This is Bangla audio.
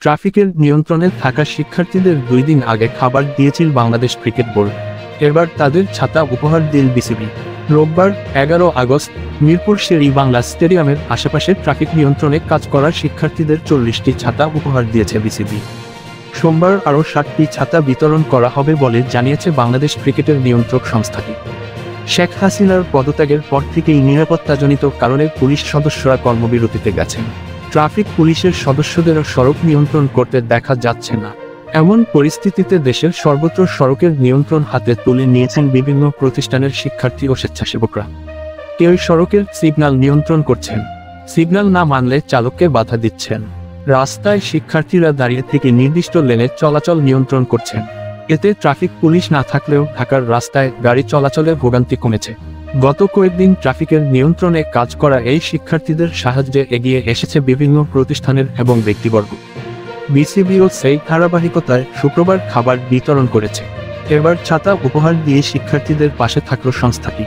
ট্রাফিকের নিয়ন্ত্রণে থাকা শিক্ষার্থীদের 2 দিন আগে খাবার দিয়েছিল বাংলাদেশ ক্রিকেট বোর্ড। এবার তাদের ছাতা উপহার দিল বিসিবি। রোববার 11 আগস্ট মিরপুর শের-ই-বাংলা স্টেডিয়ামের আশেপাশে ট্রাফিক নিয়ন্ত্রণে কাজ করা শিক্ষার্থীদের 40টি ছাতা উপহার দিয়েছে বিসিবি। সোমবার আরও 60টি ছাতা বিতরণ করা হবে বলে জানিয়েছে বাংলাদেশ ক্রিকেটের নিয়ন্ত্রক সংস্থাটি। শেখ হাসিনার পদত্যাগের পর থেকেই নিরাপত্তাজনিত কারণে পুলিশ সদস্যরা কর্মবিরতিতে গেছেন। ট্রাফিক পুলিশের সদস্যদেরও সড়ক নিয়ন্ত্রণ করতে দেখা যাচ্ছে না। এমন পরিস্থিতিতে দেশের সর্বত্র সড়কের নিয়ন্ত্রণ হাতে তুলে নিয়েছেন বিভিন্ন প্রতিষ্ঠানের শিক্ষার্থী ও স্বেচ্ছাসেবকরা। কেউ সড়কের সিগন্যাল নিয়ন্ত্রণ করছেন, সিগন্যাল না মানলে চালককে বাধা দিচ্ছেন। রাস্তায় শিক্ষার্থীরা দাঁড়িয়ে থেকে নির্দিষ্ট লেনে চলাচল নিয়ন্ত্রণ করছেন। এতে ট্রাফিক পুলিশ না থাকলেও ঢাকার রাস্তায় গাড়ি চলাচলে ভোগান্তি কমেছে। গত কয়েকদিন ট্রাফিকের নিয়ন্ত্রণে কাজ করা এই শিক্ষার্থীদের সাহায্যে এগিয়ে এসেছে বিভিন্ন প্রতিষ্ঠানের এবং ব্যক্তিবর্গ। বিসিবিও সেই ধারাবাহিকতায় শুক্রবার খাবার বিতরণ করেছে। এবার ছাতা উপহার দিয়ে শিক্ষার্থীদের পাশে থাকল সংস্থাটি।